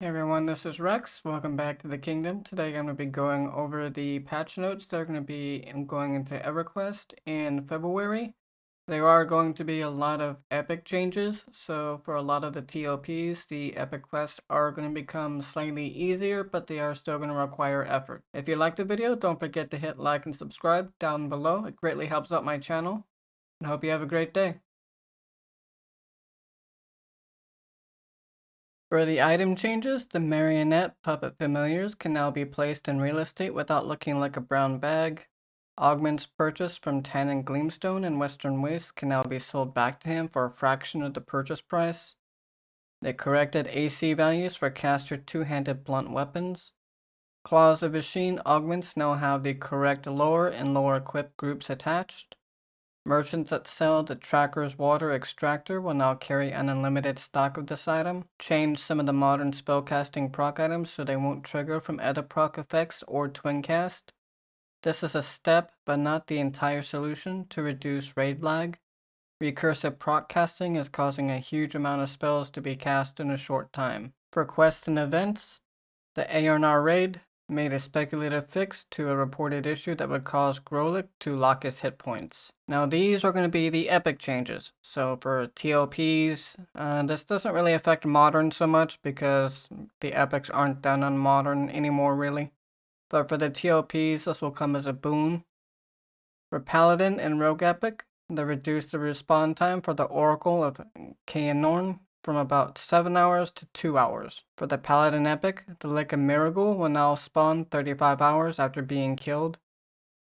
Hey everyone, this is Rex. Welcome back to the kingdom. Today I'm going to be going over the patch notes that are going to be going into Everquest in February. There are going to be a lot of epic changes, so for a lot of the TOPs, the epic quests are going to become slightly easier, but they are still going to require effort. If you liked the video, don't forget to hit like and subscribe down below. It greatly helps out my channel, and I hope you have a great day. For the item changes, the marionette puppet familiars can now be placed in real estate without looking like a brown bag. Augments purchased from Tan and Gleamstone and Western Waste can now be sold back to him for a fraction of the purchase price. They corrected AC values for caster two-handed blunt weapons. Claws of Machine augments now have the correct lower and lower equipped groups attached. Merchants that sell the Tracker's Water Extractor will now carry an unlimited stock of this item. Change some of the modern spellcasting proc items so they won't trigger from other proc effects or twin cast. This is a step, but not the entire solution, to reduce raid lag. Recursive proc casting is causing a huge amount of spells to be cast in a short time. For quests and events, the ARNR raid made a speculative fix to a reported issue that would cause Grolic to lock his hit points. Now these are going to be the epic changes. So for TOPs, this doesn't really affect Modern so much because the epics aren't done on Modern anymore really. But for the TOPs, this will come as a boon. For Paladin and Rogue Epic, they reduced the respawn time for the Oracle of Kaenorn from about 7 hours to 2 hours. For the Paladin Epic, the Lake of Miracle will now spawn 35 hours after being killed.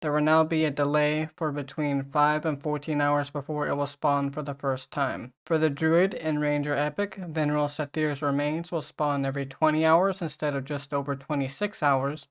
There will now be a delay for between 5 and 14 hours before it will spawn for the first time. For the Druid and Ranger Epic, Veneral Sathir's remains will spawn every 20 hours instead of just over 26 hours.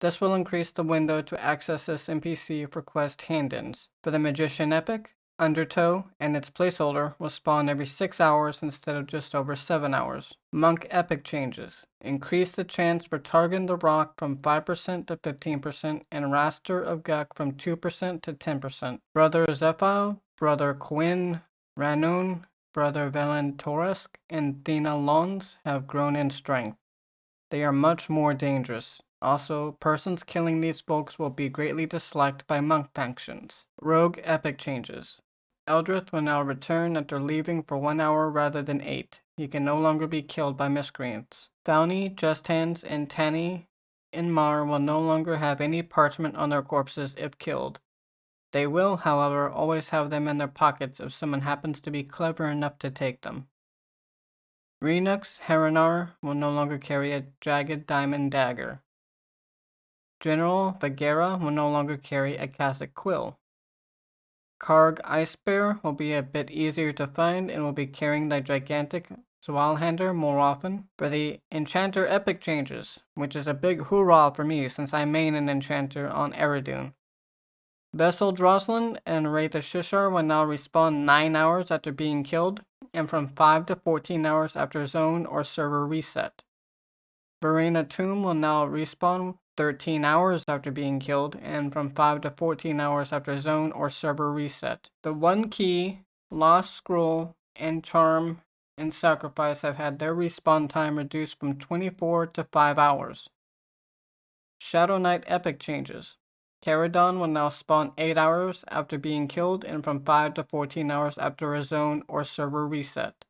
This will increase the window to access this NPC for quest hand-ins. For the Magician Epic, Undertow and its placeholder will spawn every 6 hours instead of just over 7 hours. Monk Epic changes. Increase the chance for Targon the Rock from 5% to 15% and Raster of Guk from 2% to 10%. Brother Zephyr, Brother Quinn, Ranun, Brother Valentoresk, and Thena Lons have grown in strength. They are much more dangerous. Also, persons killing these folks will be greatly disliked by monk factions. Rogue Epic changes. Eldrith will now return after leaving for 1 hour rather than 8. He can no longer be killed by miscreants. Founi, Just Hands, and Tanny and Mar will no longer have any parchment on their corpses if killed. They will, however, always have them in their pockets if someone happens to be clever enough to take them. Renux Haranar will no longer carry a jagged diamond dagger. General Vagera will no longer carry a Kazakh quill. Karg Ice Bear will be a bit easier to find and will be carrying the gigantic Zwalhander more often. For the Enchanter epic changes, which is a big hoorah for me since I main an Enchanter on Eridu. Vessel Droslin and Wraith of Shishar will now respawn 9 hours after being killed, and from 5 to 14 hours after zone or server reset. Verina Tomb will now respawn 13 hours after being killed, and from 5 to 14 hours after zone or server reset. The One Key, Lost Scroll, and Charm and Sacrifice have had their respawn time reduced from 24 to 5 hours. Shadow Knight epic changes. Caradon will now spawn 8 hours after being killed and from 5 to 14 hours after a zone or server reset.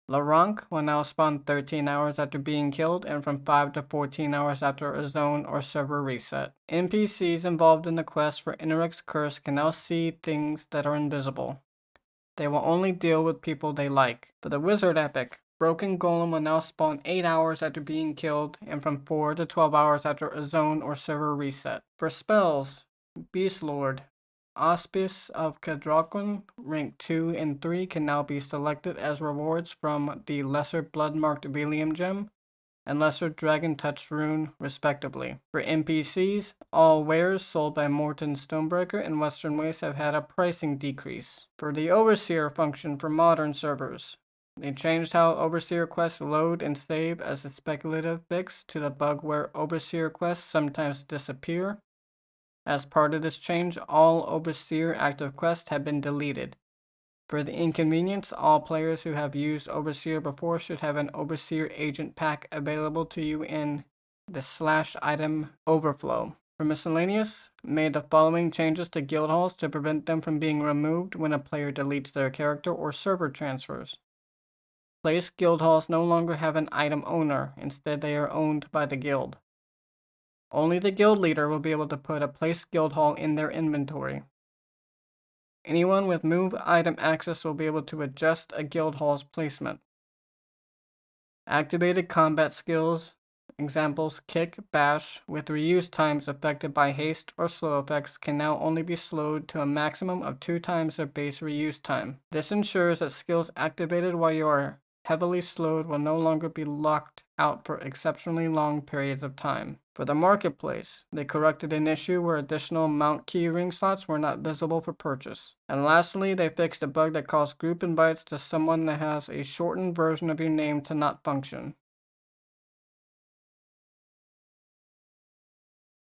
Larank will now spawn 13 hours after being killed and from 5 to 14 hours after a zone or server reset. NPCs involved in the quest for Inoric's Curse can now see things that are invisible. They will only deal with people they like. For the Wizard epic, Broken Golem will now spawn 8 hours after being killed and from 4 to 12 hours after a zone or server reset. For spells, Beast Lord, Auspice of Kadrakon, rank 2 and 3 can now be selected as rewards from the Lesser Blood-Marked Velium Gem and Lesser Dragon Touch Rune, respectively. For NPCs, all wares sold by Morton Stonebreaker and Western Waste have had a pricing decrease. For the Overseer function for modern servers, they changed how Overseer quests load and save as a speculative fix to the bug where Overseer quests sometimes disappear. As part of this change, all Overseer active quests have been deleted. For the inconvenience, all players who have used Overseer before should have an Overseer agent pack available to you in the /item overflow. For miscellaneous, made the following changes to guild halls to prevent them from being removed when a player deletes their character or server transfers. Place guild halls no longer have an item owner, instead they are owned by the guild. Only the guild leader will be able to put a place guild hall in their inventory. Anyone with move item access will be able to adjust a guild hall's placement. Activated combat skills, examples kick, bash, with reuse times affected by haste or slow effects can now only be slowed to a maximum of 2 times their base reuse time. This ensures that skills activated while you are heavily slowed will no longer be locked out for exceptionally long periods of time. For the marketplace, they corrected an issue where additional mount key ring slots were not visible for purchase. And lastly, they fixed a bug that caused group invites to someone that has a shortened version of your name to not function.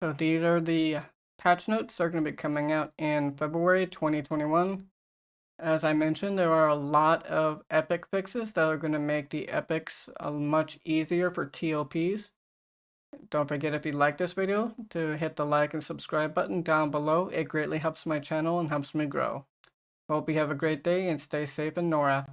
So these are the patch notes. They're going to be coming out in February 2021. As I mentioned, there are a lot of epic fixes that are going to make the epics much easier for TLPs. Don't forget, if you like this video, to hit the like and subscribe button down below. It greatly helps my channel and helps me grow. Hope you have a great day and stay safe in NORAD.